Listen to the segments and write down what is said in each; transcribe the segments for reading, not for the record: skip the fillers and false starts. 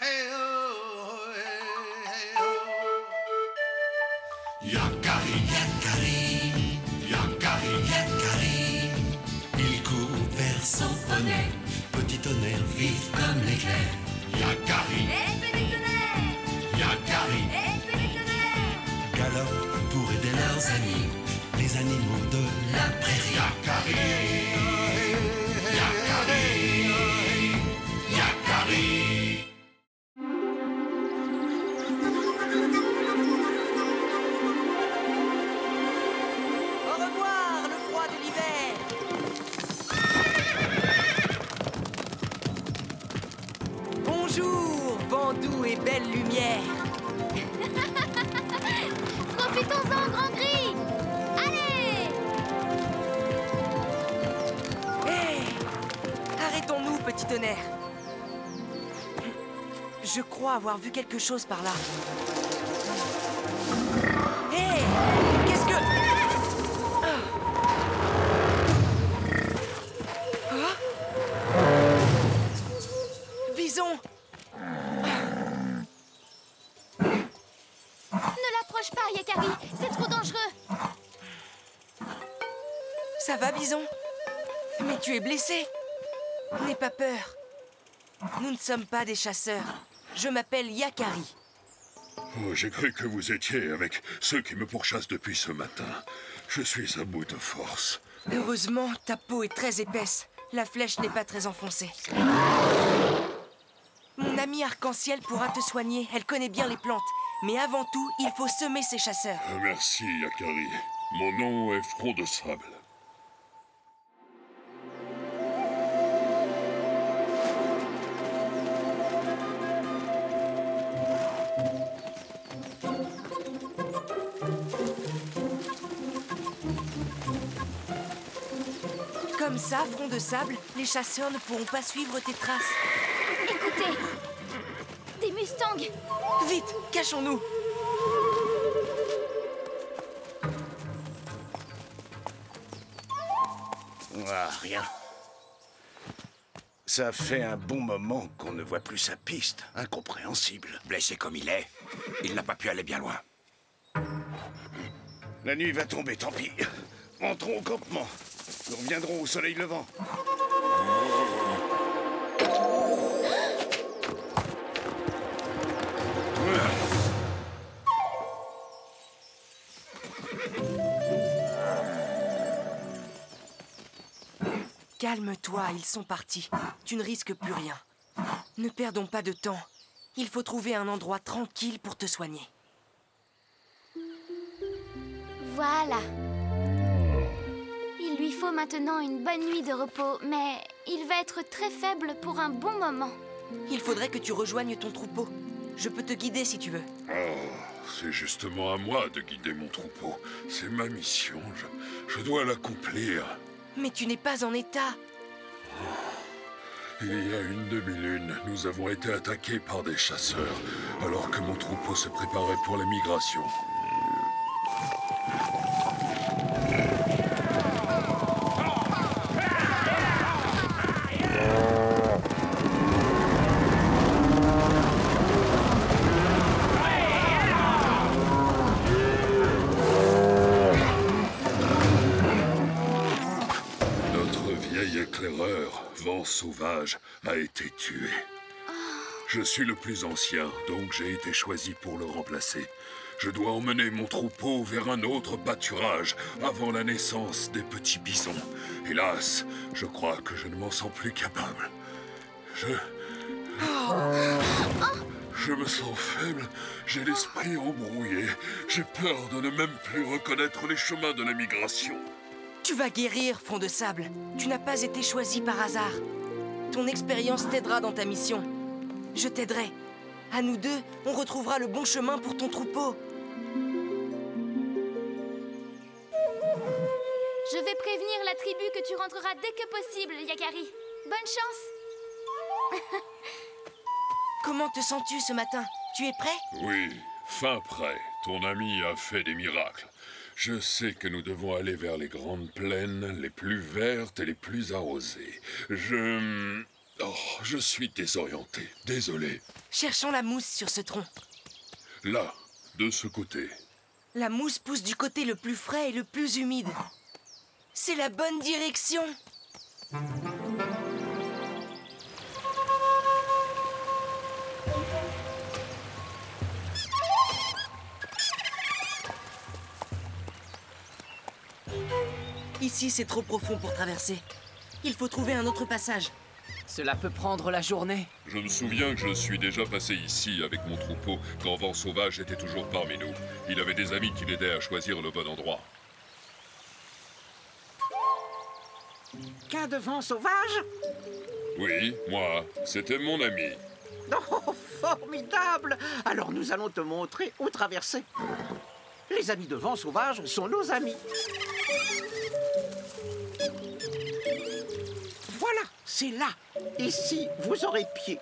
Hey oh, hey oh. Yakari, Yakari, Yakari, Yakari. Il court vers son poney, petit tonnerre vif comme l'éclair. Yakari, petit tonnerre, Yakari, petit tonnerre. Galope pour aider leurs amis, les animaux de la prairie. Yakari, Yakari, Yakari. Au revoir, le froid de l'hiver. Bonjour, vent doux et belle lumière. Profitons-en, Grand Gris. Allez! Hé! Arrêtons-nous, petit tonnerre. Je crois avoir vu quelque chose par là. Hé! Qu'est-ce que... Bison! Ne l'approche pas, Yakari. C'est trop dangereux. Ça va, Bison? Mais tu es blessé. N'aie pas peur. Nous ne sommes pas des chasseurs. Je m'appelle Yakari. Oh, j'ai cru que vous étiez avec ceux qui me pourchassent depuis ce matin. Je suis à bout de force. Heureusement, ta peau est très épaisse. La flèche n'est pas très enfoncée. Mon amie Arc-en-Ciel pourra te soigner. Elle connaît bien les plantes. Mais avant tout, il faut semer ces chasseurs. Merci, Yakari. Mon nom est Front de Sable. Comme ça, Front de Sable, les chasseurs ne pourront pas suivre tes traces. Écoutez, des mustangs. Vite, cachons-nous. Ah, rien. Ça fait un bon moment qu'on ne voit plus sa piste. Incompréhensible. Blessé comme il est, il n'a pas pu aller bien loin. La nuit va tomber, tant pis. Entrons au campement. Nous reviendrons au soleil levant. Calme-toi, ils sont partis. Tu ne risques plus rien. Ne perdons pas de temps. Il faut trouver un endroit tranquille pour te soigner. Voilà. Il lui faut maintenant une bonne nuit de repos, mais il va être très faible pour un bon moment. Il faudrait que tu rejoignes ton troupeau. Je peux te guider si tu veux. Oh, c'est justement à moi de guider mon troupeau. C'est ma mission. Je dois l'accomplir. Mais tu n'es pas en état. Il y a une demi-lune, nous avons été attaqués par des chasseurs, alors que mon troupeau se préparait pour la migration. Notre vieil éclaireur, Vent Sauvage, a été tué. Je suis le plus ancien, donc j'ai été choisi pour le remplacer. Je dois emmener mon troupeau vers un autre pâturage avant la naissance des petits bisons. Hélas, je crois que je ne m'en sens plus capable. Je me sens faible, j'ai l'esprit embrouillé. J'ai peur de ne même plus reconnaître les chemins de la migration. Tu vas guérir, Front de Sable. Tu n'as pas été choisi par hasard. Ton expérience t'aidera dans ta mission. Je t'aiderai. À nous deux, on retrouvera le bon chemin pour ton troupeau. Je vais prévenir la tribu que tu rentreras dès que possible, Yakari. Bonne chance. Comment te sens-tu ce matin? Tu es prêt? Oui, fin prêt. Ton ami a fait des miracles. Je sais que nous devons aller vers les grandes plaines, les plus vertes et les plus arrosées. Oh, je suis désorienté. Désolé. Cherchons la mousse sur ce tronc. Là, de ce côté. La mousse pousse du côté le plus frais et le plus humide. C'est la bonne direction. Ici, c'est trop profond pour traverser. Il faut trouver un autre passage. Cela peut prendre la journée. Je me souviens que je suis déjà passé ici avec mon troupeau quand Vent Sauvage était toujours parmi nous. Il avait des amis qui l'aidaient à choisir le bon endroit. Qu'un de Vent Sauvage? Oui, moi, c'était mon ami. Oh, formidable! Alors nous allons te montrer où traverser. Les amis de Vent Sauvage sont nos amis. Voilà, c'est là. Ici, vous aurez pied.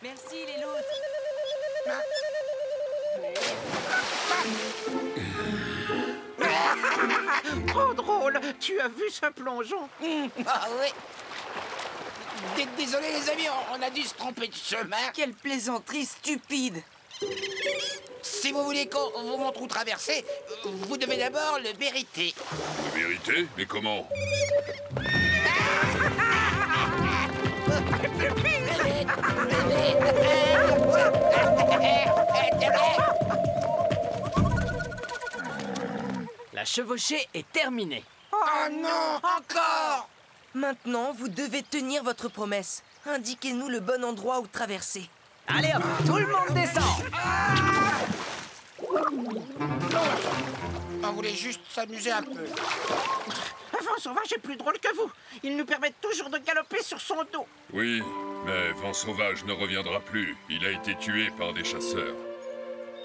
Merci, les loutres. Trop drôle! Tu as vu ce plongeon? Ah oui. Désolé les amis, on a dû se tromper de chemin. Quelle plaisanterie stupide! Si vous voulez qu'on vous montre où traverser, vous devez d'abord le mériter. La vérité? Mais comment? La chevauchée est terminée. Oh non, encore! Maintenant, vous devez tenir votre promesse. Indiquez-nous le bon endroit où traverser. Allez hop, tout le monde descend. On voulait juste s'amuser un peu. Vent Sauvage est plus drôle que vous. Il nous permet toujours de galoper sur son dos. Oui, mais Vent Sauvage ne reviendra plus. Il a été tué par des chasseurs.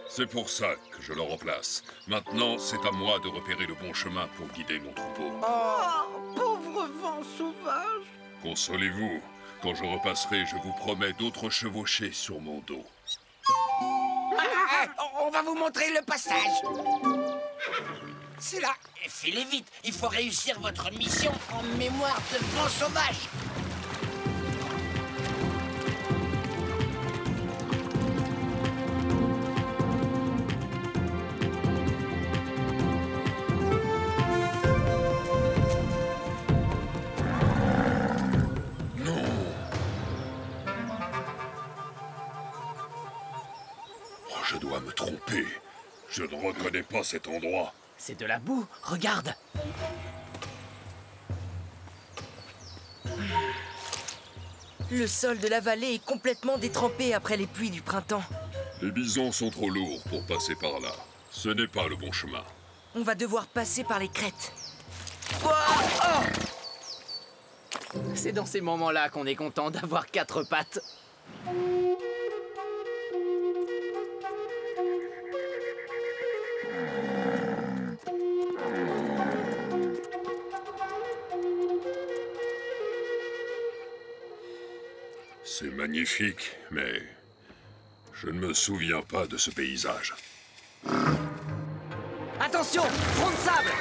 C'est pour ça que je le remplace. Maintenant, c'est à moi de repérer le bon chemin pour guider mon troupeau. Oh, pauvre Vent Sauvage. Consolez-vous. Quand je repasserai, je vous promets d'autres chevauchées sur mon dos. On va vous montrer le passage. C'est là. Filez vite, il faut réussir votre mission en mémoire de Vent Sauvage. Je dois me tromper. Je ne reconnais pas cet endroit. C'est de la boue, regarde. Le sol de la vallée est complètement détrempé après les pluies du printemps. Les bisons sont trop lourds pour passer par là. Ce n'est pas le bon chemin. On va devoir passer par les crêtes. C'est dans ces moments-là qu'on est content d'avoir 4 pattes. C'est magnifique, mais je ne me souviens pas de ce paysage. Attention, front de sable.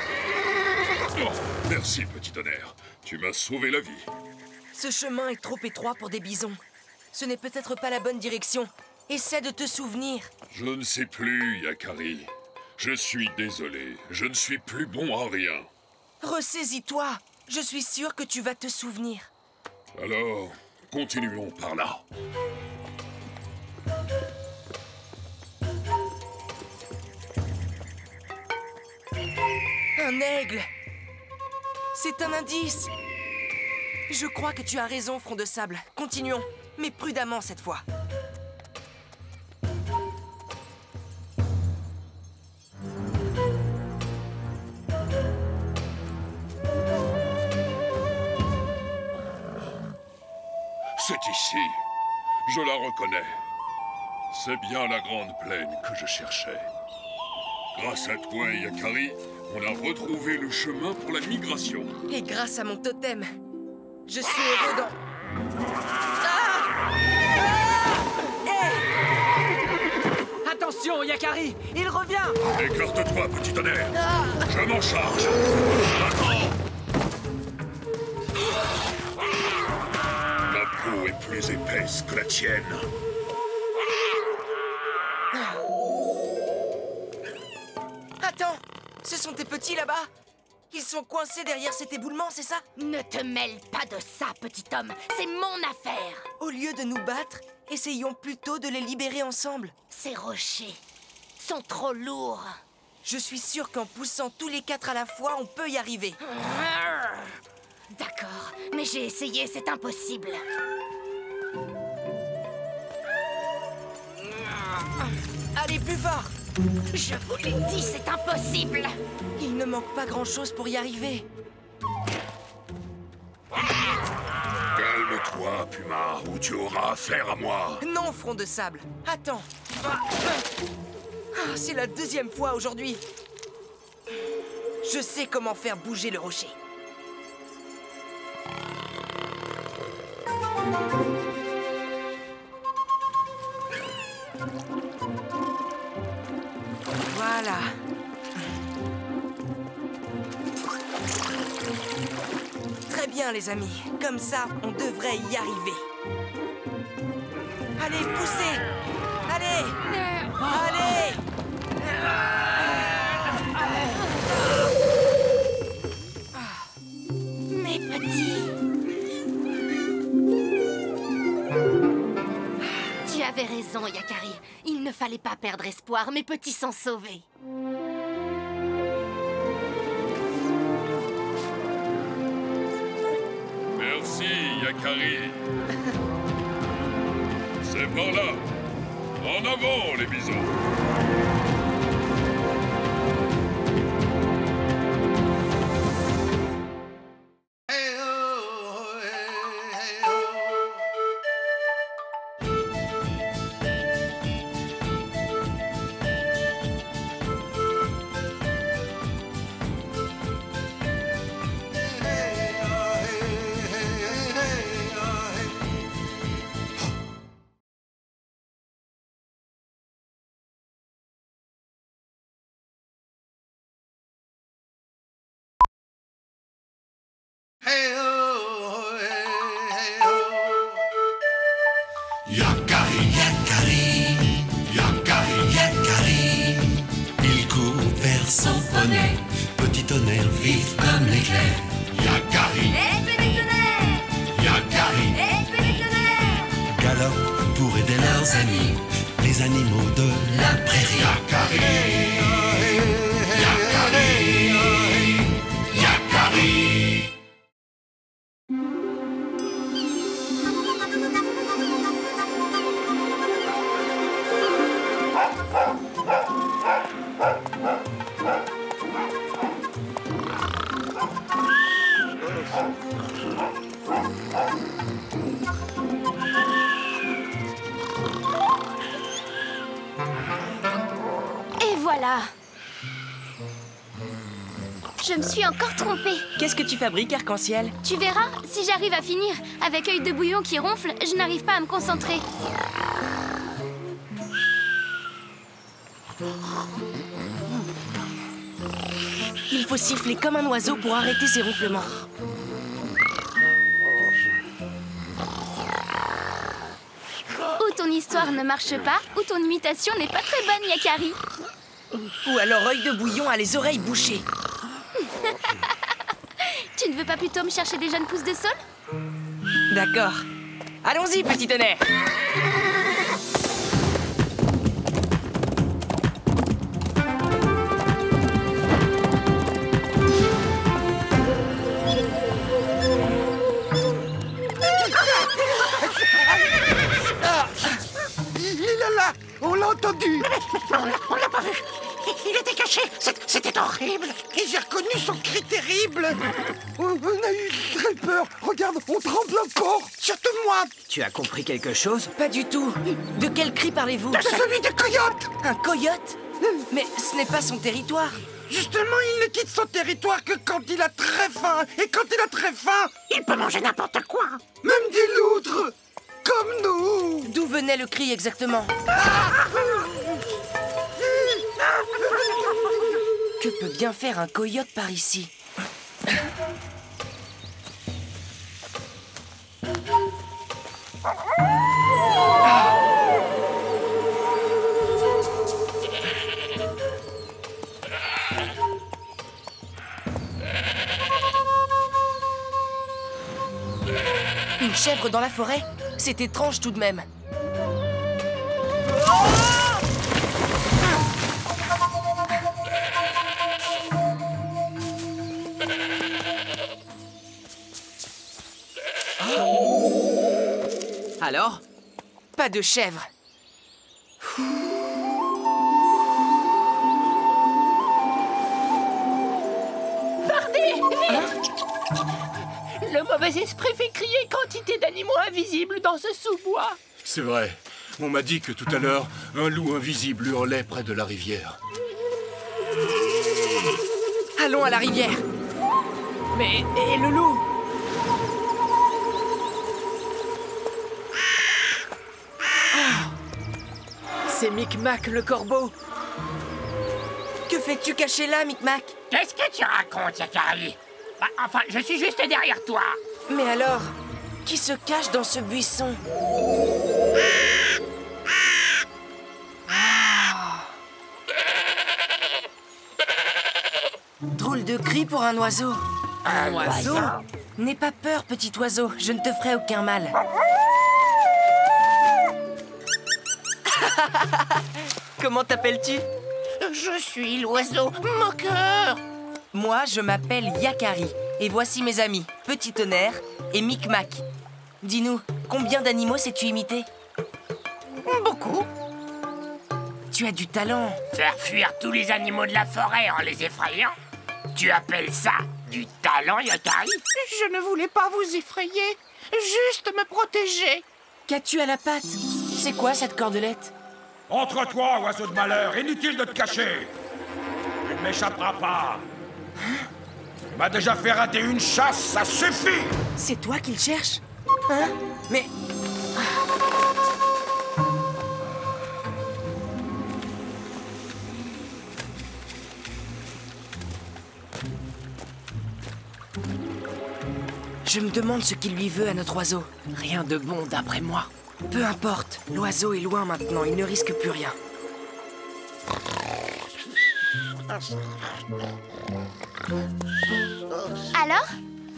Oh, merci, petit tonnerre. Tu m'as sauvé la vie. Ce chemin est trop étroit pour des bisons. Ce n'est peut-être pas la bonne direction. Essaie de te souvenir. Je ne sais plus, Yakari. Je suis désolé. Je ne suis plus bon à rien. Ressaisis-toi. Je suis sûre que tu vas te souvenir. Alors, continuons par là. Un aigle. C'est un indice. Je crois que tu as raison, front de sable. Continuons, mais prudemment cette fois. C'est ici. Je la reconnais. C'est bien la grande plaine que je cherchais. Grâce à toi, Yakari, on a retrouvé le chemin pour la migration. Et grâce à mon totem, je suis heureux dans... Attention, Yakari! Il revient! Écarte-toi, petit tonnerre. Je m'en charge. Attends. Ma peau est plus épaisse que la tienne. Attends! Ce sont tes petits là-bas? Ils sont coincés derrière cet éboulement, c'est ça? Ne te mêle pas de ça, petit homme. C'est mon affaire. Au lieu de nous battre, essayons plutôt de les libérer ensemble. Ces rochers sont trop lourds. Je suis sûr qu'en poussant tous les 4 à la fois, on peut y arriver. D'accord, mais j'ai essayé, c'est impossible. Allez, plus fort! Je vous l'ai dit, c'est impossible. Il ne manque pas grand-chose pour y arriver. Calme-toi, Puma, ou tu auras affaire à moi. Non, front de sable. Attends. C'est la 2e fois aujourd'hui. Je sais comment faire bouger le rocher. Voilà. Très bien, les amis. Comme ça, on devrait y arriver. Allez, poussez! Allez! Allez! Mes petits. Tu avais raison, Yakari. Il ne fallait pas perdre espoir. Mes petits sont sauvés. Merci, Yakari. C'est par là. En avant, les bisons. Yakari, Yakari, Yakari, Yakari. Il court vers son poney, petit tonnerre vif comme l'éclair. Yakari, Petit tonnerre! Yakari, Petit tonnerre! galope pour aider leurs amis, les animaux de la prairie. Yakari, Yakari, Yakari. Et voilà. Je me suis encore trompée. Qu'est-ce que tu fabriques, Arc-en-Ciel? Tu verras, si j'arrive à finir, avec œil de bouillon qui ronfle, je n'arrive pas à me concentrer. Il faut siffler comme un oiseau pour arrêter ses ronflements. Ou ton histoire ne marche pas, ou ton imitation n'est pas très bonne, Yakari. Ou alors œil de bouillon a les oreilles bouchées. Tu ne veux pas plutôt me chercher des jeunes pousses de sol? D'accord. Allons-y, petit tonnerre. Il est là! On l'a entendu! On l'a pas vu! Il était caché! C'était horrible! Et j'ai reconnu son cri terrible! On a eu très peur! Regarde, on tremble encore! Surtout moi! Tu as compris quelque chose? Pas du tout. De quel cri parlez-vous? De celui des coyotes! Un coyote? Mais ce n'est pas son territoire. Justement, il ne quitte son territoire que quand il a très faim! Et quand il a très faim, il peut manger n'importe quoi! Même des loutres! Comme nous! D'où venait le cri exactement? Que peut bien faire un coyote par ici? Une chèvre dans la forêt? C'est étrange tout de même. Alors? Pas de chèvre. Le mauvais esprit fait crier quantité d'animaux invisibles dans ce sous-bois. C'est vrai. On m'a dit que tout à l'heure, un loup invisible hurlait près de la rivière. Allons à la rivière. Mais... et le loup? C'est Micmac le corbeau. Que fais-tu caché là, Micmac? Qu'est-ce que tu racontes, Yakari? Bah, enfin, je suis juste derrière toi. Mais alors, qui se cache dans ce buisson? Drôle de cri pour un oiseau. Un oiseau? N'aie pas peur, petit oiseau, je ne te ferai aucun mal. Comment t'appelles-tu? Je suis l'oiseau moqueur. Moi, je m'appelle Yakari, et voici mes amis, Petit Tonnerre et Micmac. Dis-nous, combien d'animaux sais-tu imiter? Beaucoup. Tu as du talent. Faire fuir tous les animaux de la forêt en les effrayant? Tu appelles ça du talent, Yakari? Je ne voulais pas vous effrayer, juste me protéger. Qu'as-tu à la patte? C'est quoi cette cordelette? Entre-toi, oiseau de malheur, inutile de te cacher. Tu ne m'échapperas pas. Tu m'as déjà fait rater une chasse, ça suffit. C'est toi qu'il cherche? Hein? Mais... Je me demande ce qu'il lui veut à notre oiseau. Rien de bon d'après moi. Peu importe, l'oiseau est loin maintenant, il ne risque plus rien. Alors?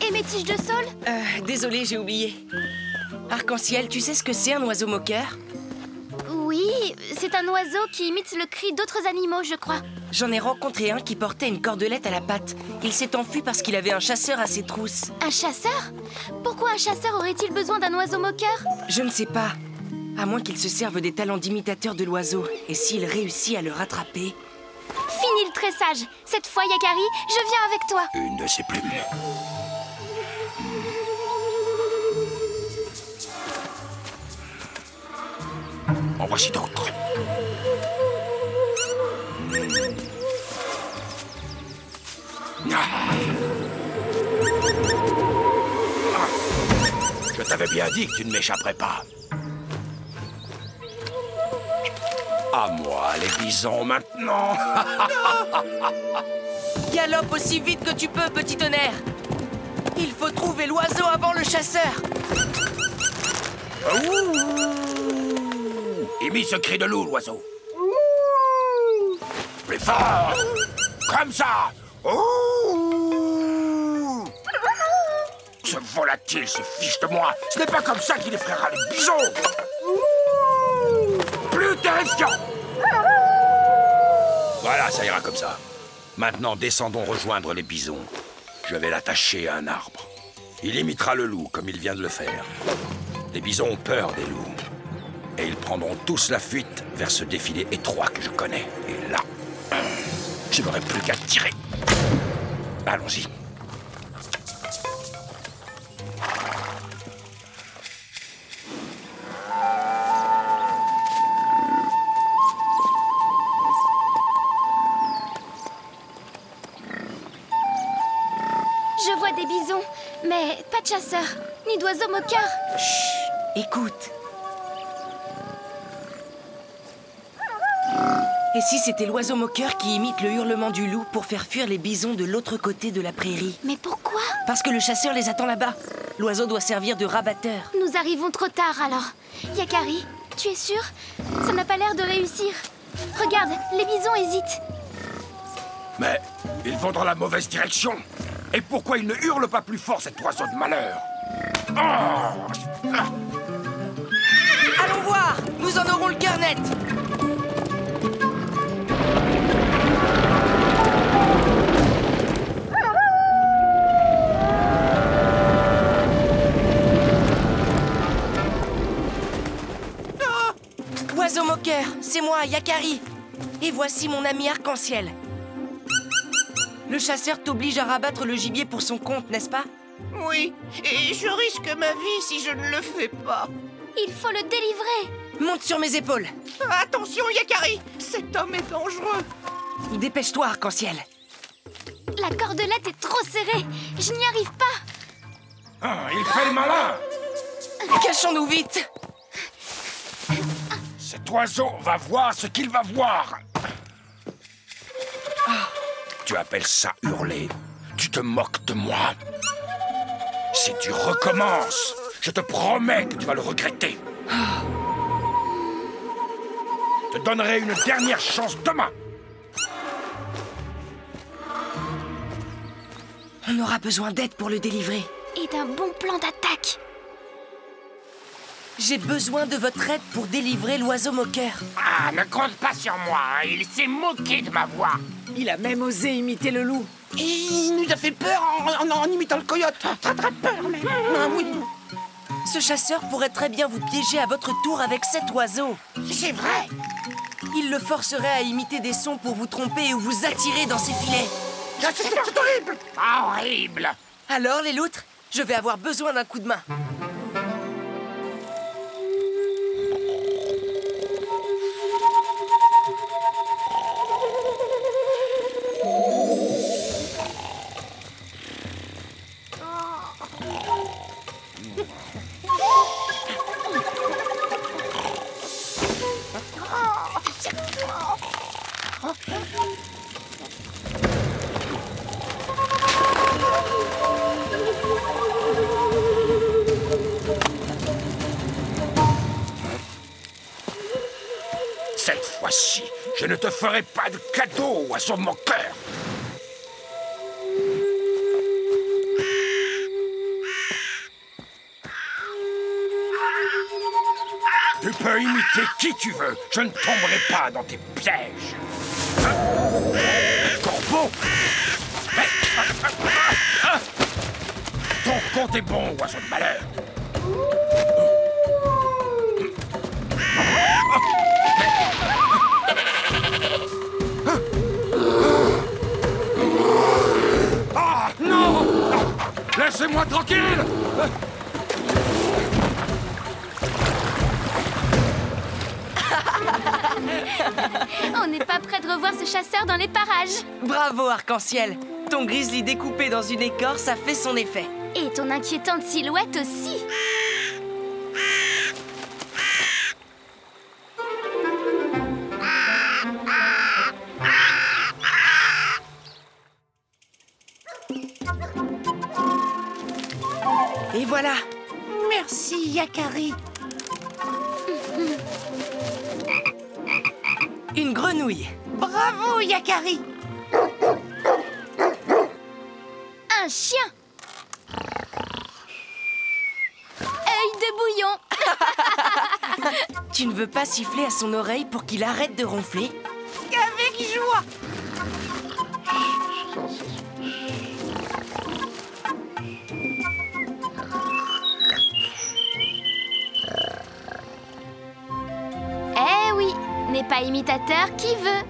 Et mes tiges de saule? Désolé, j'ai oublié. Arc-en-ciel, tu sais ce que c'est un oiseau moqueur? Oui, c'est un oiseau qui imite le cri d'autres animaux, je crois. J'en ai rencontré un qui portait une cordelette à la patte. Il s'est enfui parce qu'il avait un chasseur à ses trousses. Un chasseur? Pourquoi un chasseur aurait-il besoin d'un oiseau moqueur? Je ne sais pas. À moins qu'il se serve des talents d'imitateur de l'oiseau. Et s'il réussit à le rattraper... Fini le tressage. Cette fois, Yakari, je viens avec toi. Une de ses plumes. En voici d'autres. Je t'avais bien dit que tu ne m'échapperais pas. À moi, les bisons, maintenant. Galope aussi vite que tu peux, petit tonnerre. Il faut trouver l'oiseau avant le chasseur. Imite ce cri de loup, l'oiseau. Plus fort. Comme ça. Ce volatile se fiche de moi. Ce n'est pas comme ça qu'il effraiera les bisons. Plus terrifiant. Voilà, ça ira comme ça. Maintenant, descendons rejoindre les bisons. Je vais l'attacher à un arbre. Il imitera le loup, comme il vient de le faire. Les bisons ont peur des loups. Et ils prendront tous la fuite vers ce défilé étroit que je connais. Et là, je n'aurai plus qu'à tirer. Allons-y. Je vois des bisons, mais pas de chasseurs, ni d'oiseaux moqueurs. Chut, écoute. Et si c'était l'oiseau moqueur qui imite le hurlement du loup pour faire fuir les bisons de l'autre côté de la prairie? Mais pourquoi? Parce que le chasseur les attend là-bas. L'oiseau doit servir de rabatteur. Nous arrivons trop tard alors. Yakari, tu es sûr? Ça n'a pas l'air de réussir. Regarde, les bisons hésitent. Mais ils vont dans la mauvaise direction. Et pourquoi il ne hurle pas plus fort, cet oiseau de malheur? Allons voir! Nous en aurons le cœur net! Oiseau moqueur, c'est moi, Yakari. Et voici mon ami Arc-en-Ciel. Le chasseur t'oblige à rabattre le gibier pour son compte, n'est-ce pas? Oui, et je risque ma vie si je ne le fais pas. Il faut le délivrer. Monte sur mes épaules. Attention, Yakari, cet homme est dangereux. Dépêche-toi, Arc-en-Ciel. La cordelette est trop serrée. Je n'y arrive pas. Il fait le malin. Cachons-nous vite. Cet oiseau va voir ce qu'il va voir. Tu appelles ça hurler? Tu te moques de moi? Si tu recommences, je te promets que tu vas le regretter. Je te donnerai une dernière chance demain. On aura besoin d'aide pour le délivrer. Et d'un bon plan d'attaque. J'ai besoin de votre aide pour délivrer l'oiseau moqueur. Ah, ne compte pas sur moi, hein. Il s'est moqué de ma voix. Il a même osé imiter le loup. Et il nous a fait peur en imitant le coyote. Très très peur même. Ah, oui. Ce chasseur pourrait très bien vous piéger à votre tour avec cet oiseau. C'est vrai. Il le forcerait à imiter des sons pour vous tromper ou vous attirer dans ses filets. C'est horrible. Horrible. Alors, les loutres, je vais avoir besoin d'un coup de main. Cette fois-ci, je ne te ferai pas de cadeau, oiseau moqueur. Tu peux imiter qui tu veux, je ne tomberai pas dans tes pièges. Corbeau! Ton compte est bon, oiseau de malheur. Ah, non! Non! Laissez-moi tranquille! On n'est pas prêt de revoir ce chasseur dans les parages. Bravo, Arc-en-Ciel. Ton grizzly découpé dans une écorce a fait son effet. Et ton inquiétante silhouette aussi. Et voilà. Merci, Yakari. Une grenouille. Bravo, Yakari. Un chien. Œil de bouillon. Tu ne veux pas siffler à son oreille pour qu'il arrête de ronfler? Avec joie. Eh oui, n'est pas imitateur qui veut.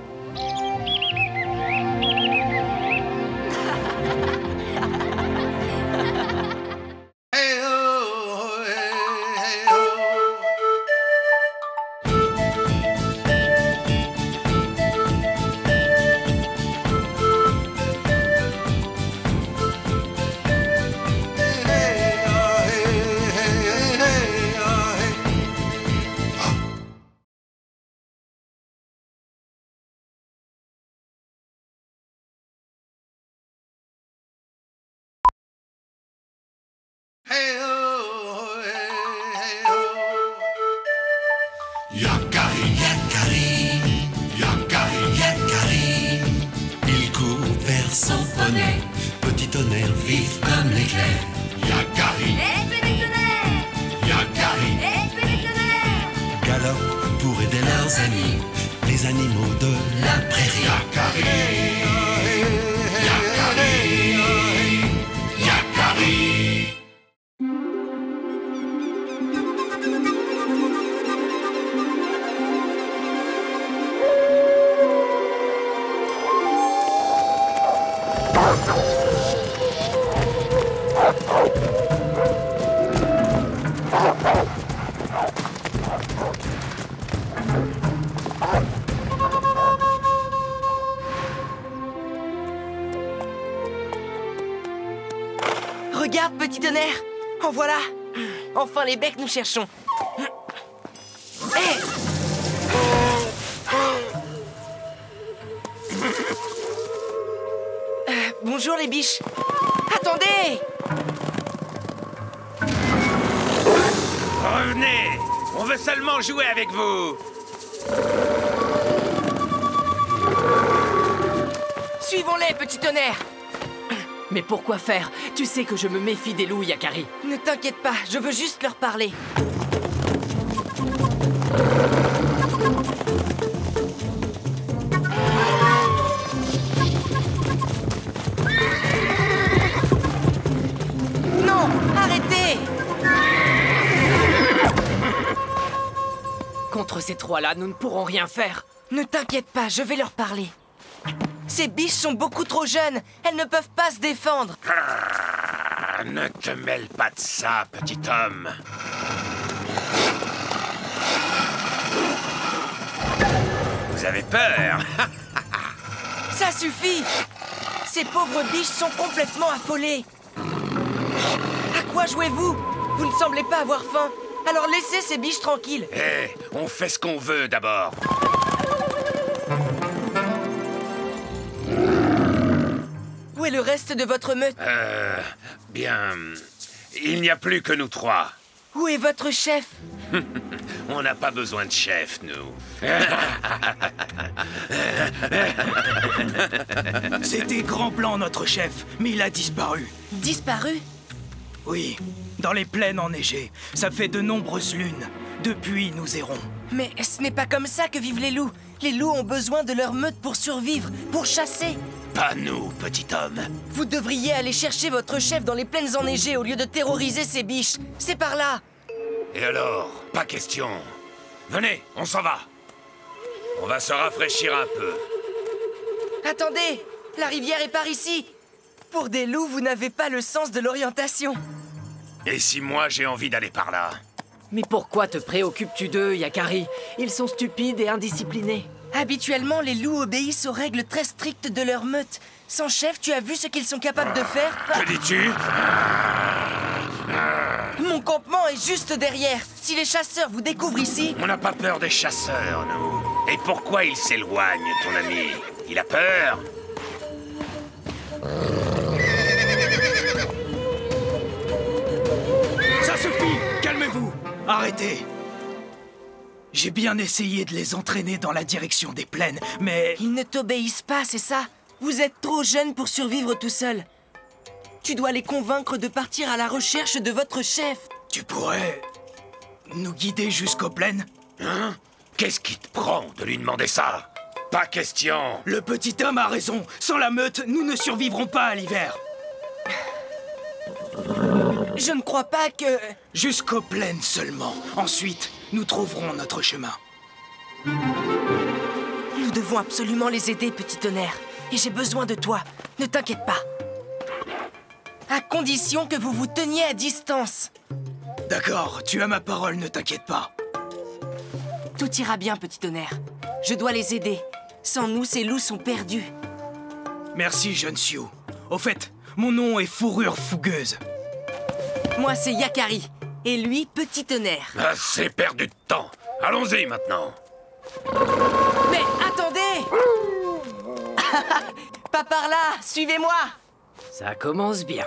Yakari, Yakari, Yakari, Yakari. Il court vers son poney, petit tonnerre vif comme l'éclair. Yakari, Petit tonnerre! Yakari, Petit tonnerre! galope pour aider leurs amis, les animaux de la prairie. Yakari, Yakari, Yakari. Regarde, petit tonnerre. En voilà. Enfin les becs nous cherchons. Hé! Bonjour les biches. Attendez! Revenez! On veut seulement jouer avec vous! Suivons-les, petit tonnerre. Mais pourquoi faire? Tu sais que je me méfie des loups, Yakari. Ne t'inquiète pas, je veux juste leur parler. Non, arrêtez! Contre ces trois-là, nous ne pourrons rien faire. Ne t'inquiète pas, je vais leur parler. Ces biches sont beaucoup trop jeunes. Elles ne peuvent pas se défendre. Ah, ne te mêle pas de ça, petit homme. Vous avez peur? Ça suffit! Ces pauvres biches sont complètement affolées. À quoi jouez-vous? Vous ne semblez pas avoir faim. Alors laissez ces biches tranquilles. Hé, on fait ce qu'on veut d'abord. Où est le reste de votre meute? Bien... Il n'y a plus que nous trois. Où est votre chef? On n'a pas besoin de chef, nous. C'était grand plan, notre chef, mais il a disparu. Disparu? Oui, dans les plaines enneigées. Ça fait de nombreuses lunes. Depuis, nous errons. Mais ce n'est pas comme ça que vivent les loups. Les loups ont besoin de leur meute pour survivre, pour chasser. Pas nous, petit homme. Vous devriez aller chercher votre chef dans les plaines enneigées au lieu de terroriser ces biches. C'est par là. Et alors? Pas question. Venez, on s'en va. On va se rafraîchir un peu. Attendez, la rivière est par ici. Pour des loups, vous n'avez pas le sens de l'orientation. Et si moi j'ai envie d'aller par là? Mais pourquoi te préoccupes-tu d'eux, Yakari? Ils sont stupides et indisciplinés. Habituellement, les loups obéissent aux règles très strictes de leur meute. Sans chef, tu as vu ce qu'ils sont capables de faire? Que dis-tu? Mon campement est juste derrière. Si les chasseurs vous découvrent ici... On n'a pas peur des chasseurs, nous. Et pourquoi il s'éloigne, ton ami? Il a peur? Ça suffit! Calmez-vous! Arrêtez! J'ai bien essayé de les entraîner dans la direction des plaines, mais... Ils ne t'obéissent pas, c'est ça? Vous êtes trop jeune pour survivre tout seul. Tu dois les convaincre de partir à la recherche de votre chef. Tu pourrais... nous guider jusqu'aux plaines? Hein? Qu'est-ce qui te prend de lui demander ça? Pas question. Le petit homme a raison. Sans la meute, nous ne survivrons pas à l'hiver. Je ne crois pas que... Jusqu'aux plaines seulement. Ensuite, nous trouverons notre chemin. Nous devons absolument les aider, petit tonnerre. Et j'ai besoin de toi. Ne t'inquiète pas. À condition que vous vous teniez à distance. D'accord, tu as ma parole, ne t'inquiète pas. Tout ira bien, petit tonnerre. Je dois les aider. Sans nous, ces loups sont perdus. Merci, jeune Sioux. Au fait, mon nom est Fourrure Fougueuse. Moi, c'est Yakari. Et lui, petit tonnerre. Assez perdu de temps. Allons-y maintenant. Mais attendez! Pas par là, suivez-moi! Ça commence bien.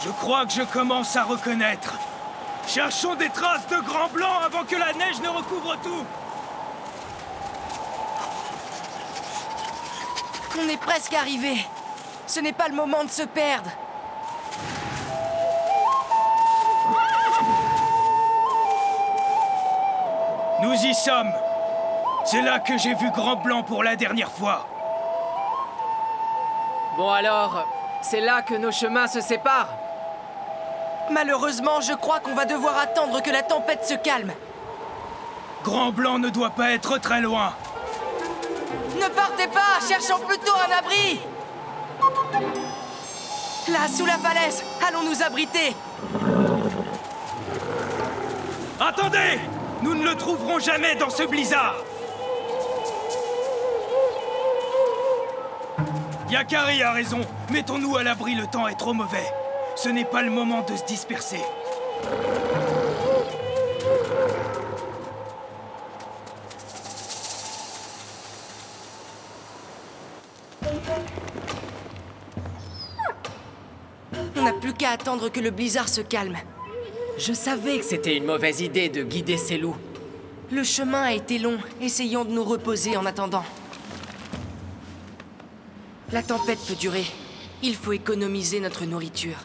Je crois que je commence à reconnaître. Cherchons des traces de Grand Blanc avant que la neige ne recouvre tout. On est presque arrivé. Ce n'est pas le moment de se perdre. Nous y sommes. C'est là que j'ai vu Grand Blanc pour la dernière fois. Bon alors, c'est là que nos chemins se séparent. Malheureusement, je crois qu'on va devoir attendre que la tempête se calme. Grand Blanc ne doit pas être très loin. Ne partez pas, cherchons plutôt un abri. Là, sous la falaise, allons nous abriter. Attendez! Nous ne le trouverons jamais dans ce blizzard. Yakari a raison. Mettons-nous à l'abri, le temps est trop mauvais. Ce n'est pas le moment de se disperser. On n'a plus qu'à attendre que le blizzard se calme. Je savais que c'était une mauvaise idée de guider ces loups. Le chemin a été long. Essayons de nous reposer en attendant. La tempête peut durer. Il faut économiser notre nourriture.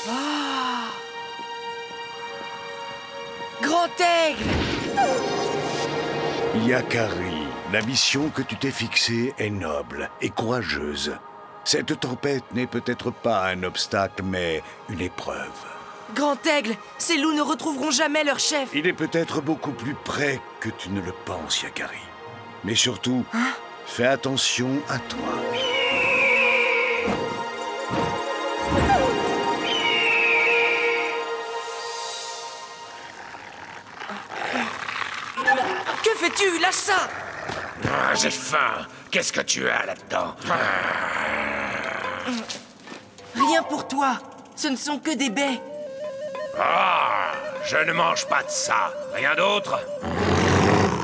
Ah! Grand Aigle! Yakari, la mission que tu t'es fixée est noble et courageuse. Cette tempête n'est peut-être pas un obstacle, mais une épreuve. Grand Aigle, ces loups ne retrouveront jamais leur chef. Il est peut-être beaucoup plus près que tu ne le penses, Yakari. Mais surtout, fais attention à toi. Que fais-tu? Lâche ça! Ah, j'ai faim. Qu'est-ce que tu as là-dedans? Rien pour toi. Ce ne sont que des baies. Ah, je ne mange pas de ça. Rien d'autre?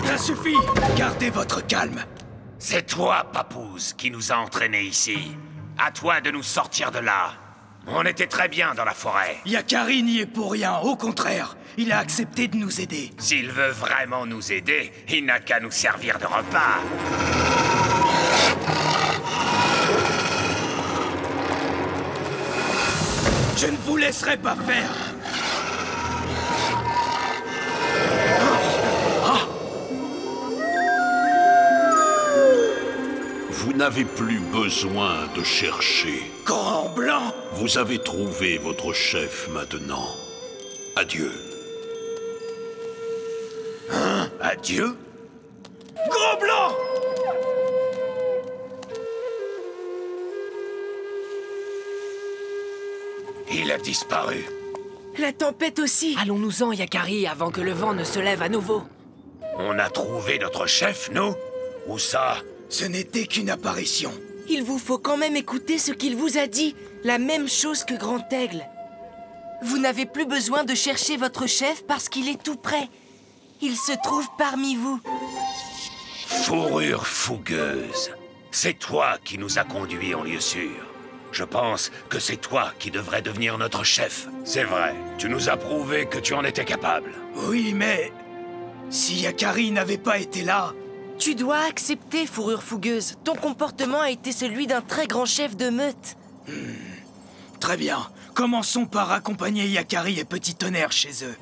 Ça suffit. Gardez votre calme. C'est toi, Papouze, qui nous a entraînés ici. À toi de nous sortir de là. On était très bien dans la forêt. Yakari n'y est pour rien. Au contraire, il a accepté de nous aider. S'il veut vraiment nous aider, il n'a qu'à nous servir de repas. Je ne vous laisserai pas faire. Vous n'avez plus besoin de chercher. Grand Blanc! Vous avez trouvé votre chef maintenant. Adieu. Hein? Adieu? Grand Blanc! Il a disparu. La tempête aussi. Allons-nous-en, Yakari, avant que le vent ne se lève à nouveau. On a trouvé notre chef, nous? Où ça? Ce n'était qu'une apparition. Il vous faut quand même écouter ce qu'il vous a dit. La même chose que Grand Aigle. Vous n'avez plus besoin de chercher votre chef parce qu'il est tout près. Il se trouve parmi vous. Fourrure fougueuse. C'est toi qui nous as conduits en lieu sûr. Je pense que c'est toi qui devrais devenir notre chef. C'est vrai, tu nous as prouvé que tu en étais capable. Oui, mais... si Yakari n'avait pas été là... Tu dois accepter, Fourrure fougueuse. Ton comportement a été celui d'un très grand chef de meute. Très bien. Commençons par accompagner Yakari et Petit Tonnerre chez eux.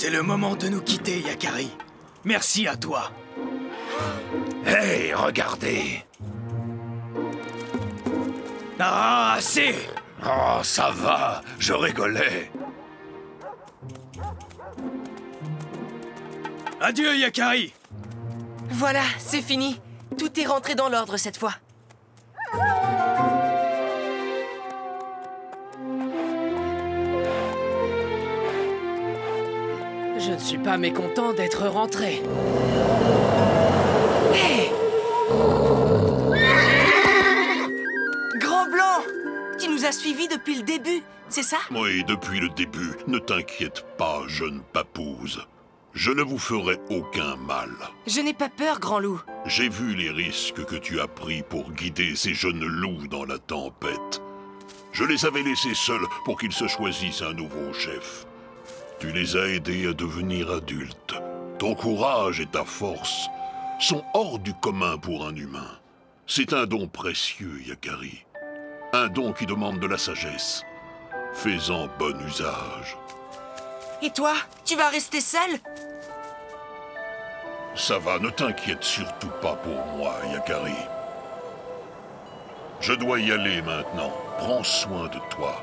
C'est le moment de nous quitter, Yakari. Merci à toi. Hey, regardez! Ah, assez! Oh, ça va, je rigolais. Adieu, Yakari. Voilà, c'est fini. Tout est rentré dans l'ordre cette fois. Je ne suis pas mécontent d'être rentré. Hey! Grand Blanc! Tu nous as suivis depuis le début, c'est ça? Oui, depuis le début. Ne t'inquiète pas, jeune papouze. Je ne vous ferai aucun mal. Je n'ai pas peur, Grand Loup. J'ai vu les risques que tu as pris pour guider ces jeunes loups dans la tempête. Je les avais laissés seuls pour qu'ils se choisissent un nouveau chef. Tu les as aidés à devenir adultes. Ton courage et ta force sont hors du commun pour un humain. C'est un don précieux, Yakari. Un don qui demande de la sagesse. Fais-en bon usage. Et toi, tu vas rester seul? Ça va, ne t'inquiète surtout pas pour moi, Yakari. Je dois y aller maintenant. Prends soin de toi.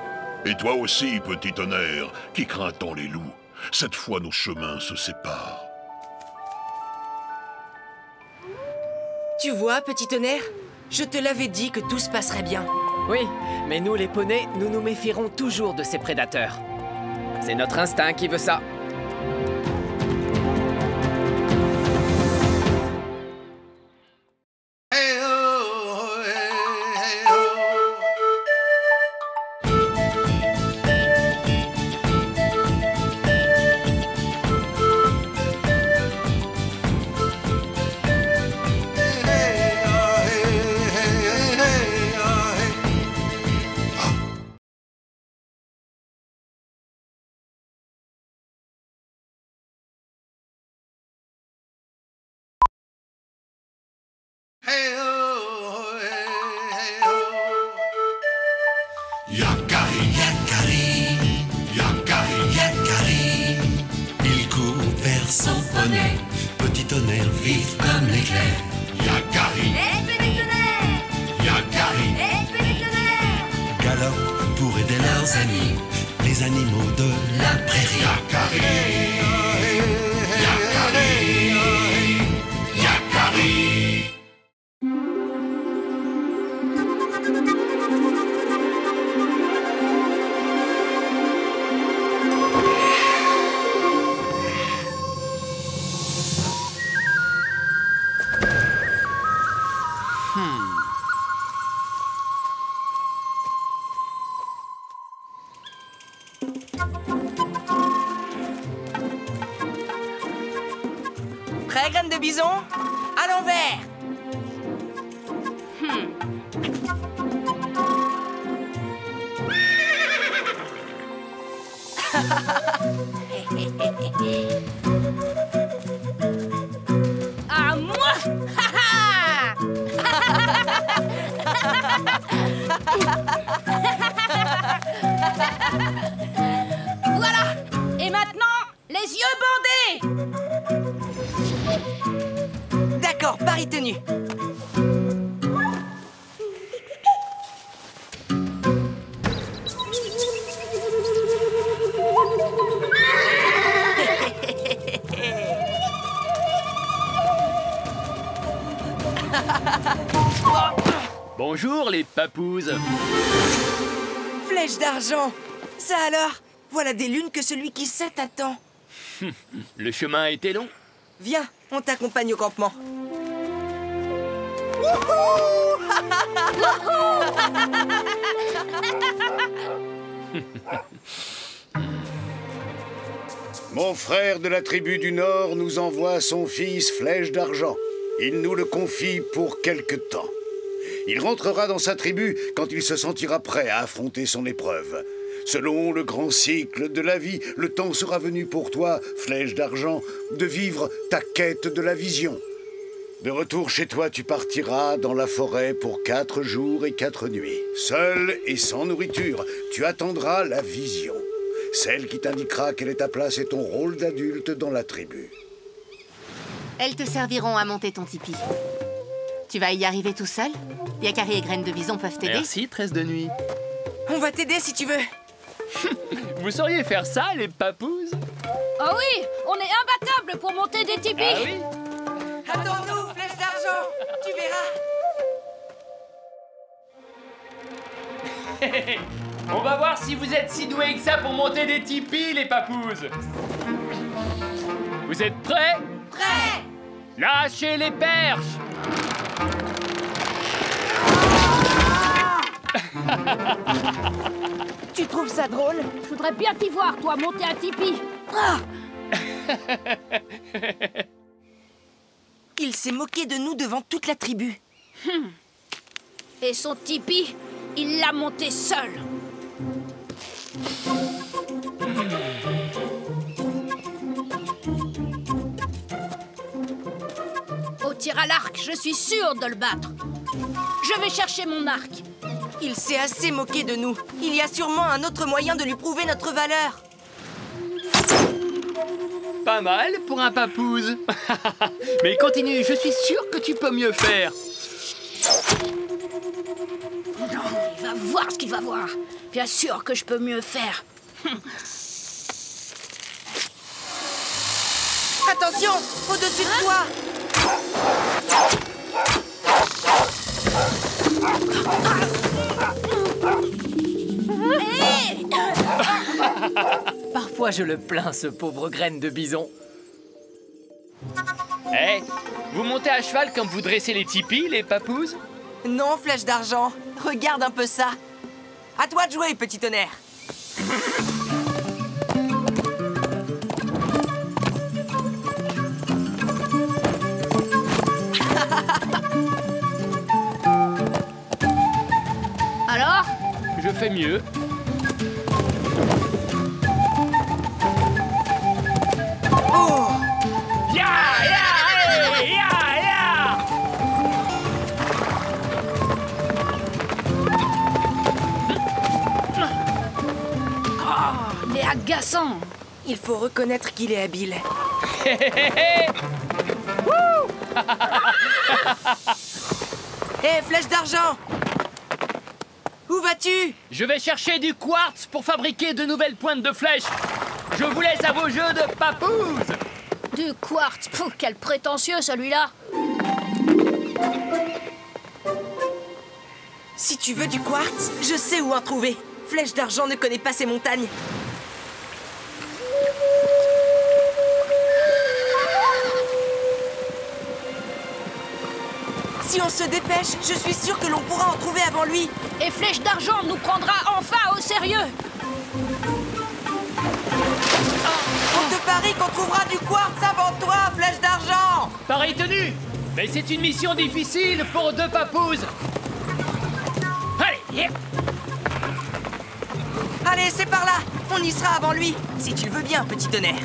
Et toi aussi, petit tonnerre, qui craint tant les loups. Cette fois, nos chemins se séparent. Tu vois, petit tonnerre, je te l'avais dit que tout se passerait bien. Oui, mais nous les poneys, nous nous méfierons toujours de ces prédateurs. C'est notre instinct qui veut ça. Yakari, Yakari, Yakari, Yakari. Il court vers son poney, petit tonnerre vif comme l'éclair. Yakari, Yakari, galope pour aider leurs amis, les animaux de la prairie. Yakari, Yakari, Yakari. Prêt, graine de bison? À l'envers! À moi! Voilà! Et maintenant, les yeux bandés! D'accord, pari tenu. Bonjour les papouses. Flèche d'argent. Ça alors? Voilà des lunes que celui qui sait attend. Le chemin a été long. Viens, on t'accompagne au campement. Mon frère de la tribu du Nord nous envoie son fils Flèche d'Argent. Il nous le confie pour quelque temps. Il rentrera dans sa tribu quand il se sentira prêt à affronter son épreuve. Selon le grand cycle de la vie, le temps sera venu pour toi, Flèche d'Argent, de vivre ta quête de la vision. De retour chez toi, tu partiras dans la forêt pour 4 jours et 4 nuits. Seul et sans nourriture, tu attendras la vision. celle qui t'indiquera quelle est ta place et ton rôle d'adulte dans la tribu. Elles te serviront à monter ton tipi. Tu vas y arriver tout seul? Yakari et Graines de Bison peuvent t'aider? Merci, Tresse de Nuit. On va t'aider si tu veux. Vous sauriez faire ça, les papouses? Oh oui, on est imbattables pour monter des tipis. Ah oui? Attends-nous, flèche d'argent, tu verras. On va voir si vous êtes si doués que ça pour monter des tipis, les papouses. Vous êtes prêts? Prêt. Lâchez les perches. Tu trouves ça drôle? Je voudrais bien t'y voir, toi, monter un tipi. Ah. Il s'est moqué de nous devant toute la tribu. Et son tipi, il l'a monté seul. Au tir à l'arc, je suis sûre de le battre. Je vais chercher mon arc. Il s'est assez moqué de nous. Il y a sûrement un autre moyen de lui prouver notre valeur. Pas mal pour un papouze. Mais continue, je suis sûr que tu peux mieux faire. Non, il va voir ce qu'il va voir. Bien sûr que je peux mieux faire. Attention, au-dessus de toi. Parfois je le plains, ce pauvre Graine de Bison. Eh, vous montez à cheval comme vous dressez les tipis, les papouses? Non, flèche d'argent. Regarde un peu ça. À toi de jouer, petit tonnerre. Alors? Je fais mieux. Oh! Ya, ya, hey, ya, ya! Oh, il est agaçant. Il faut reconnaître qu'il est habile. Hé, flèche d'argent! Où vas-tu? Je vais chercher du quartz pour fabriquer de nouvelles pointes de flèches. Je vous laisse à vos jeux de papouses. Du quartz. Pfff, quel prétentieux celui-là. Si tu veux du quartz, je sais où en trouver. Flèche d'argent ne connaît pas ces montagnes. Si on se dépêche, je suis sûre que l'on pourra en trouver avant lui. Et Flèche d'argent nous prendra enfin au sérieux. On te parie qu'on trouvera du quartz avant toi, Flèche d'argent. Pareil tenu. Mais c'est une mission difficile pour deux papouses. Allez, yeah. Allez, c'est par là. On y sera avant lui. Si tu le veux bien, petit tonnerre.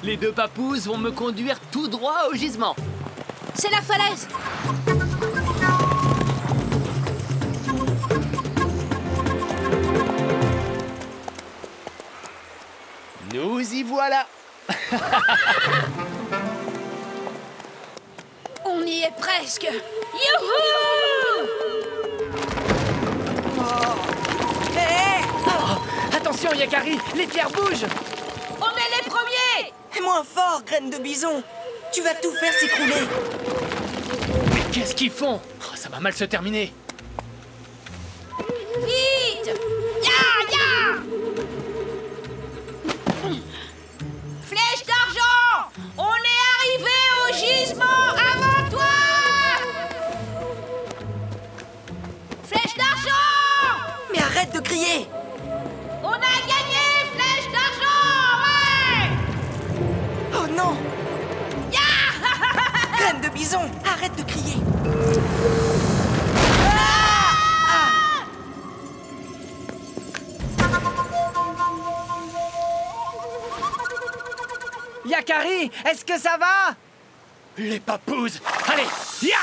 Les deux papouses vont me conduire tout droit au gisement. C'est la falaise. Nous y voilà. On y est presque. Youhou! Oh. Hey! Oh, attention, Yakari, l'éclair bouge. On est les premiers! Moins fort, Graine de Bison. Tu vas tout faire s'écrouler. Mais qu'est-ce qu'ils font? Oh, ça va mal se terminer. Vite! Ya, ya! Flèche d'argent! On est arrivé au gisement avant toi! Flèche d'argent! Mais arrête de crier! On a gagné, Flèche d'argent! Ouais! Oh non! Ya! Graine de Bison, arrête de crier! Yakari, est-ce que ça va? Les papouses! Allez, ya!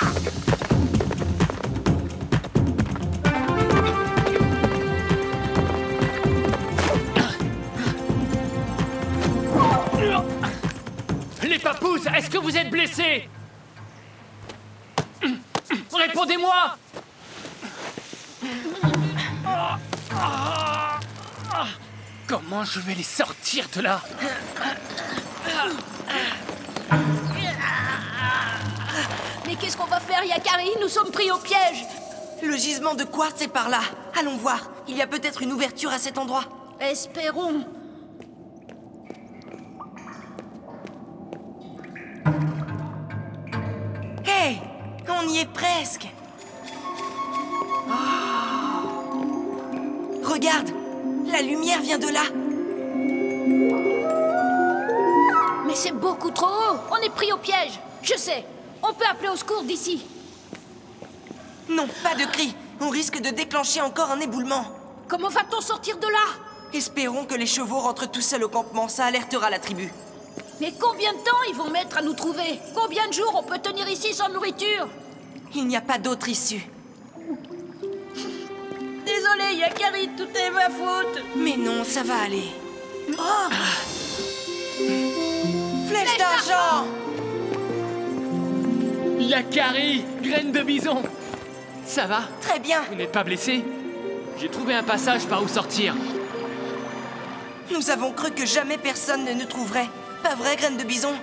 Les papouses, est-ce que vous êtes blessés? Répondez-moi! Comment je vais les sortir de là? Mais qu'est-ce qu'on va faire, Yakari? Nous sommes pris au piège. Le gisement de quartz est par là. Allons voir. Il y a peut-être une ouverture à cet endroit. Espérons. Hé! On y est presque. Oh. Regarde! La lumière vient de là. Mais c'est beaucoup trop haut. On est pris au piège. Je sais. On peut appeler au secours d'ici. Non, pas de cris. On risque de déclencher encore un éboulement. Comment va-t-on sortir de là? Espérons que les chevaux rentrent tout seuls au campement. Ça alertera la tribu. Mais combien de temps ils vont mettre à nous trouver? Combien de jours on peut tenir ici sans nourriture? Il n'y a pas d'autre issue. Désolé, Yakari, tout est ma faute. Mais non, ça va aller. Oh. Flèche d'argent! Yakari, graine de bison! Ça va? Très bien. Vous n'êtes pas blessé? J'ai trouvé un passage par où sortir. Nous avons cru que jamais personne ne nous trouverait. Pas vrai, graine de bison?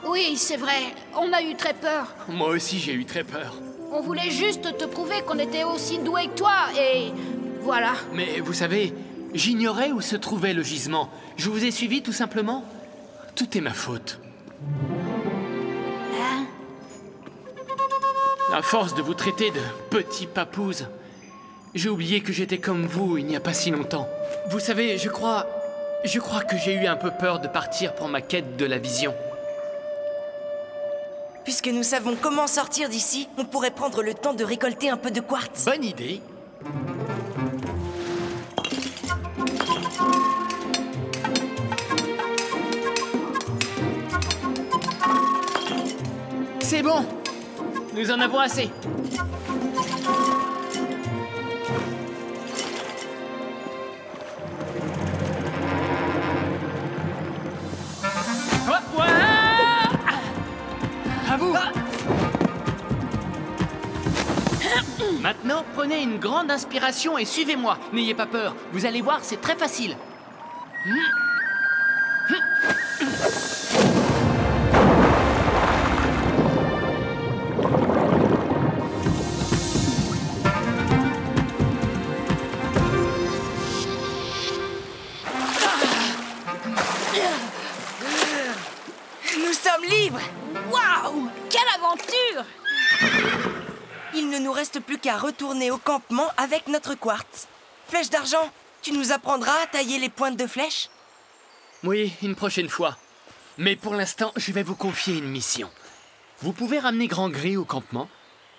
Oui, c'est vrai. On a eu très peur. Moi aussi, j'ai eu très peur. On voulait juste te prouver qu'on était aussi doués que toi, et voilà. Mais vous savez, j'ignorais où se trouvait le gisement. Je vous ai suivi tout simplement. Tout est ma faute. Hein? À force de vous traiter de petits papouses, j'ai oublié que j'étais comme vous il n'y a pas si longtemps. Vous savez, je crois que j'ai eu un peu peur de partir pour ma quête de la vision. Puisque nous savons comment sortir d'ici, on pourrait prendre le temps de récolter un peu de quartz. Bonne idée. C'est bon. Nous en avons assez. À vous. Maintenant, prenez une grande inspiration et suivez-moi. N'ayez pas peur. Vous allez voir, c'est très facile. Nous sommes libres! Waouh! Quelle aventure! Il ne nous reste plus qu'à retourner au campement avec notre quartz. Flèche d'argent, tu nous apprendras à tailler les pointes de flèche? Oui, une prochaine fois. Mais pour l'instant, je vais vous confier une mission. Vous pouvez ramener Grand Gris au campement?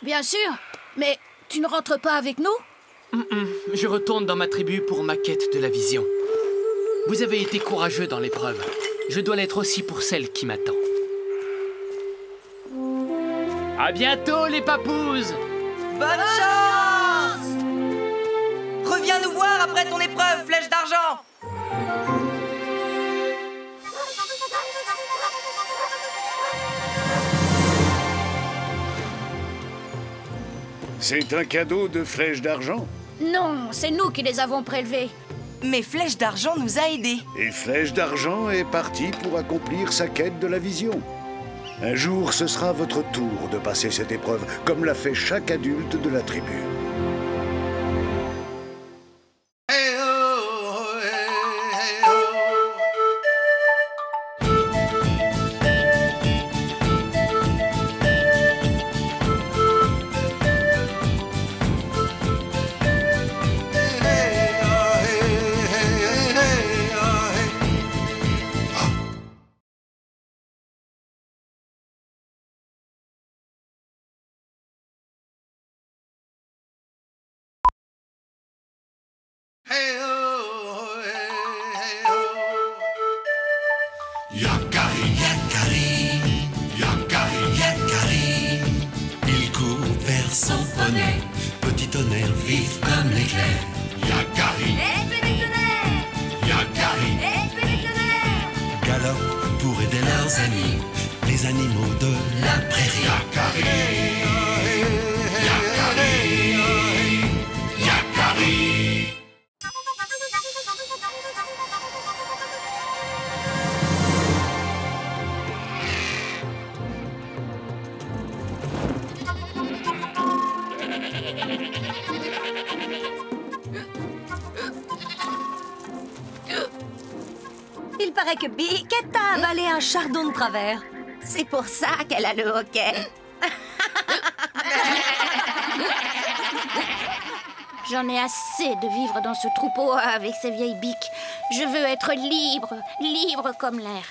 Bien sûr, mais tu ne rentres pas avec nous? Je retourne dans ma tribu pour ma quête de la vision. Vous avez été courageux dans l'épreuve. Je dois l'être aussi pour celle qui m'attend. À bientôt, les papouses! Bonne chance! Reviens nous voir après ton épreuve, Flèche d'argent! C'est un cadeau de Flèche d'argent? Non, c'est nous qui les avons prélevés. Mais Flèche d'argent nous a aidés. Et Flèche d'argent est parti pour accomplir sa quête de la vision. Un jour, ce sera votre tour de passer cette épreuve, comme l'a fait chaque adulte de la tribu. Yakari, Yakari, Yakari, Yakari. Il court vers son poney, petit tonnerre vif comme l'éclair. Yakari, Yakari, galope pour aider leurs amis, les animaux de la prairie. Yakari, Yakari, Yakari. Il paraît que Biquette a avalé un chardon de travers. C'est pour ça qu'elle a le hoquet. J'en ai assez de vivre dans ce troupeau avec ces vieilles biques. Je veux être libre, libre comme l'air.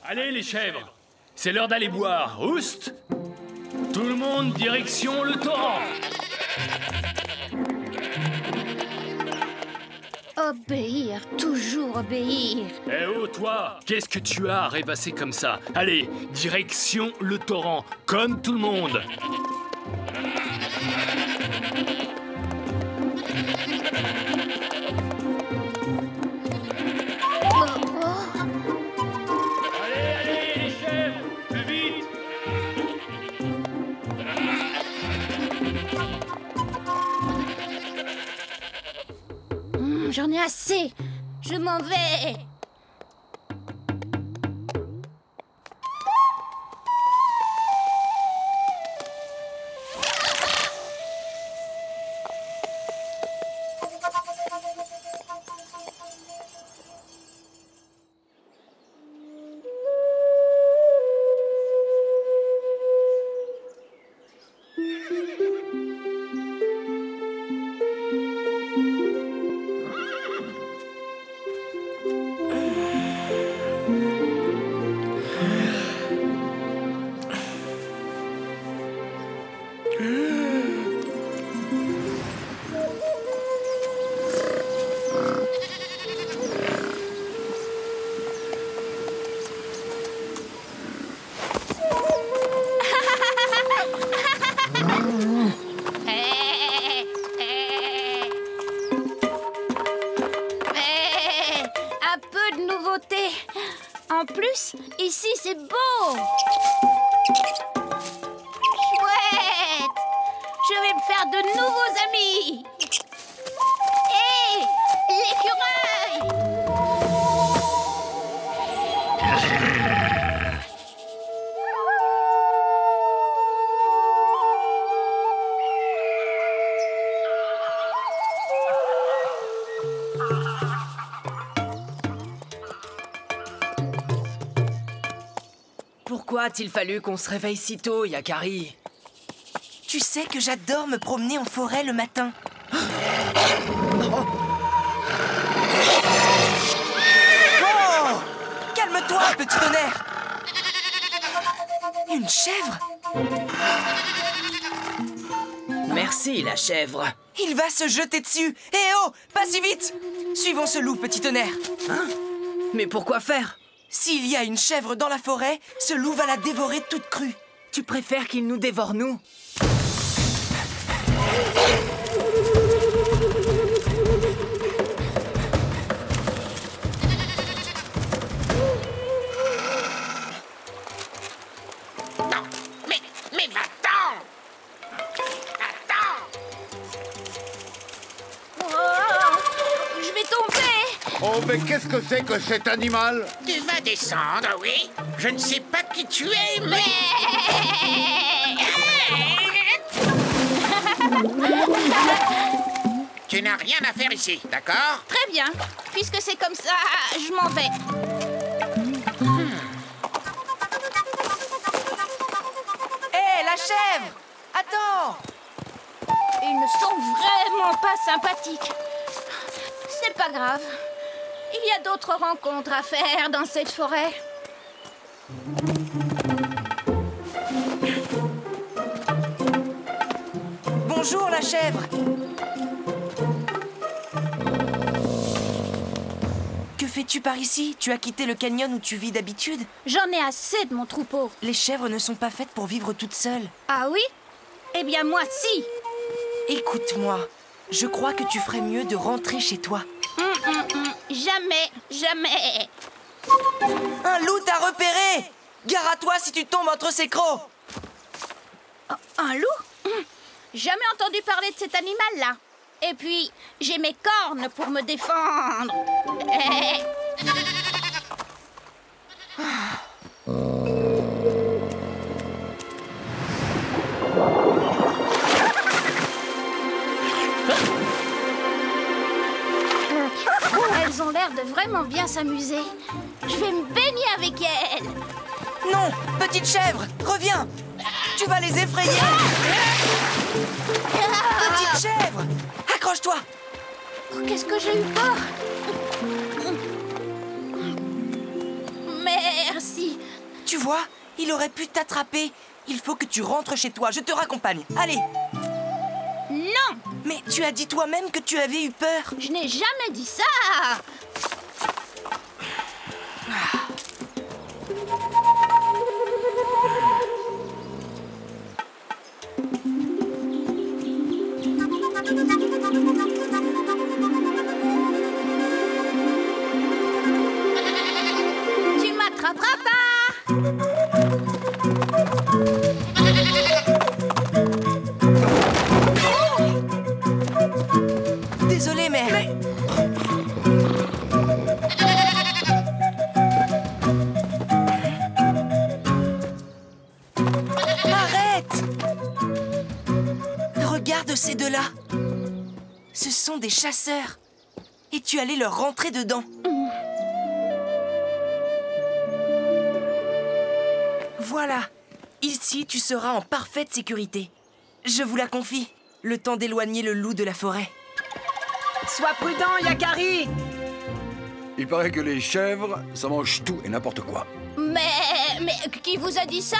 Allez les chèvres, c'est l'heure d'aller boire. Oust! Tout le monde, direction le torrent. Obéir, toujours obéir. Eh oh toi, qu'est-ce que tu as à rêvasser comme ça? Allez, direction le torrent, comme tout le monde. Allez, les chèvres, plus vite. J'en ai assez. Je m'en vais. En plus, ici c'est beau. Chouette. Je vais me faire de nouveaux amis. Hé, l'écureuil. Pourquoi a-t-il fallu qu'on se réveille si tôt, Yakari? Tu sais que j'adore me promener en forêt le matin. Oh! Calme-toi, petit tonnerre. Une chèvre? Merci, la chèvre. Il va se jeter dessus. Eh oh, pas si vite. Suivons ce loup, petit tonnerre. Hein? Mais pourquoi faire? S'il y a une chèvre dans la forêt, ce loup va la dévorer toute crue. Tu préfères qu'il nous dévore, nous? Non, mais va-t'en! Oh, je vais tomber. Oh, mais qu'est-ce que c'est que cet animal? Tu vas descendre, oui. Je ne sais pas qui tu es, mais... Tu n'as rien à faire ici, d'accord? Très bien. Puisque c'est comme ça, je m'en vais. Hé, la chèvre! Attends! Ils ne sont vraiment pas sympathiques. C'est pas grave. Il y a d'autres rencontres à faire dans cette forêt. Bonjour, la chèvre! Que fais-tu par ici? Tu as quitté le canyon où tu vis d'habitude? J'en ai assez de mon troupeau. Les chèvres ne sont pas faites pour vivre toutes seules. Ah oui? Eh bien moi, si. Écoute-moi, je crois que tu ferais mieux de rentrer chez toi. Jamais, jamais. Un loup t'a repéré! Gare à toi si tu tombes entre ses crocs! Un loup? Jamais entendu parler de cet animal-là. Et puis, j'ai mes cornes pour me défendre. Elles ont l'air de vraiment bien s'amuser. Je vais me baigner avec elles. Non, petite chèvre, reviens! Tu vas les effrayer! Petite chèvre! Accroche-toi! Oh, qu'est-ce que j'ai eu peur! Merci! Tu vois, il aurait pu t'attraper. Il faut que tu rentres chez toi, je te raccompagne. Allez! Non! Mais tu as dit toi-même que tu avais eu peur. Je n'ai jamais dit ça! Tu m'attraperas pas! Désolé, mais... Arrête! Regarde ces deux-là. Ce sont des chasseurs. Et tu allais leur rentrer dedans. Voilà. Ici, tu seras en parfaite sécurité. Je vous la confie. Le temps d'éloigner le loup de la forêt. Sois prudent, Yakari! Il paraît que les chèvres, ça mange tout et n'importe quoi. Mais qui vous a dit ça?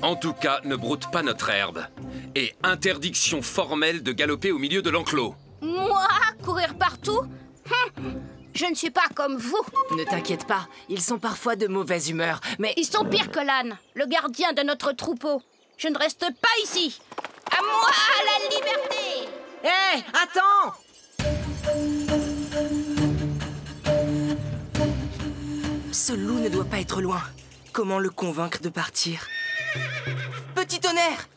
En tout cas, ne broute pas notre herbe. Et interdiction formelle de galoper au milieu de l'enclos. Moi, courir partout? Je ne suis pas comme vous. Ne t'inquiète pas, ils sont parfois de mauvaise humeur, mais... Ils sont pires que l'âne, le gardien de notre troupeau. Je ne reste pas ici. À moi, la liberté! Hé, attends! Ce loup ne doit pas être loin. Comment le convaincre de partir? Petit tonnerre!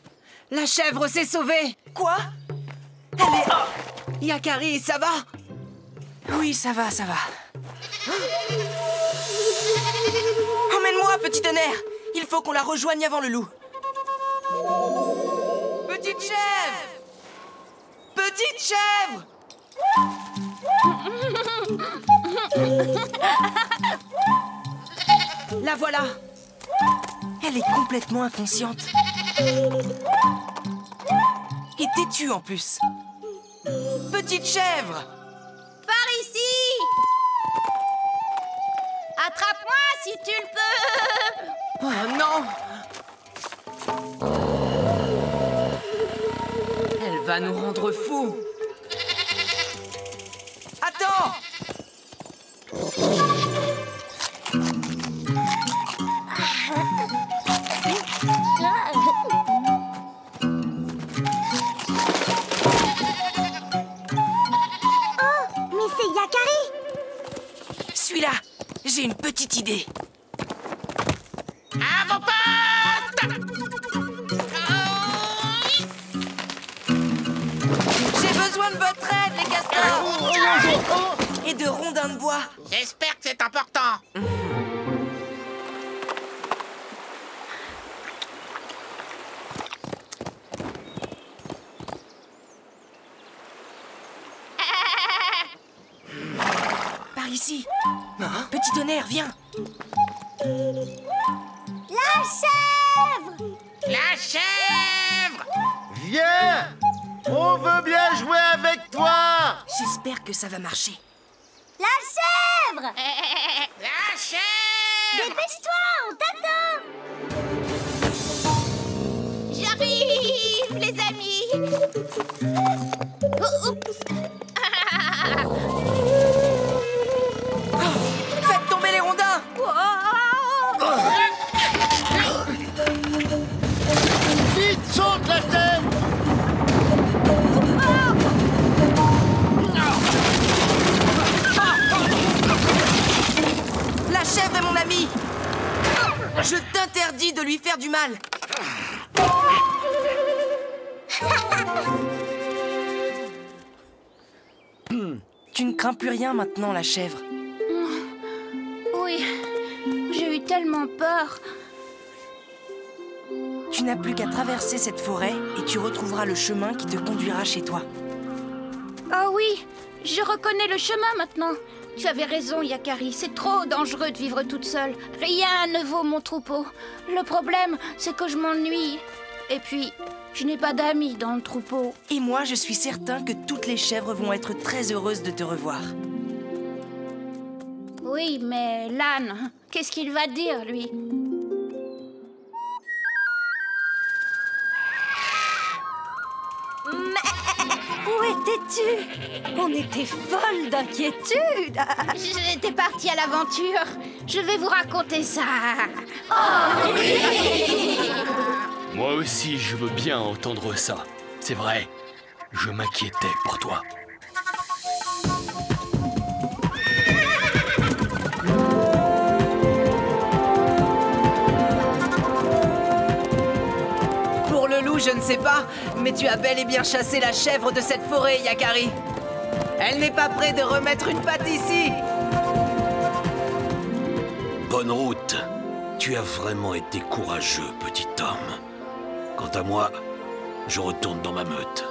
La chèvre s'est sauvée! Quoi? Elle est... Oh! Yakari, ça va? Oui, ça va, ça va. Emmène-moi, petit tonnerre! Il faut qu'on la rejoigne avant le loup. Petite chèvre! Petite chèvre! La voilà! Elle est complètement inconsciente. Et têtue en plus. Petite chèvre! Par ici! Attrape-moi si tu le peux! Oh non! Elle va nous rendre fous! Attends! Suis-là! J'ai une petite idée. À vos portes! J'ai besoin de votre aide, les castors! Et de rondins de bois. J'espère que c'est important. Par ici. Petit tonnerre, viens. La chèvre! La chèvre! Viens! On veut bien jouer avec toi! J'espère que ça va marcher. La chèvre! La chèvre! Dépêche-toi, on t'attend! J'arrive, les amis! Oups! retrouverai mon ami. Je t'interdis de lui faire du mal. Tu ne crains plus rien maintenant, la chèvre. Oui, j'ai eu tellement peur. Tu n'as plus qu'à traverser cette forêt et tu retrouveras le chemin qui te conduira chez toi. Ah oui, je reconnais le chemin maintenant. Tu avais raison, Yakari, c'est trop dangereux de vivre toute seule. Rien ne vaut mon troupeau. Le problème, c'est que je m'ennuie. Et puis, je n'ai pas d'amis dans le troupeau. Et moi, je suis certain que toutes les chèvres vont être très heureuses de te revoir. Oui, mais l'âne, qu'est-ce qu'il va dire, lui? Où étais-tu? On était folles d'inquiétude. J'étais partie à l'aventure. Je vais vous raconter ça. Oh oui! Moi aussi, je veux bien entendre ça. C'est vrai, je m'inquiétais pour toi. Pour le loup, je ne sais pas, mais tu as bel et bien chassé la chèvre de cette forêt, Yakari. Elle n'est pas près de remettre une patte ici. Bonne route. Tu as vraiment été courageux, petit homme. Quant à moi, je retourne dans ma meute.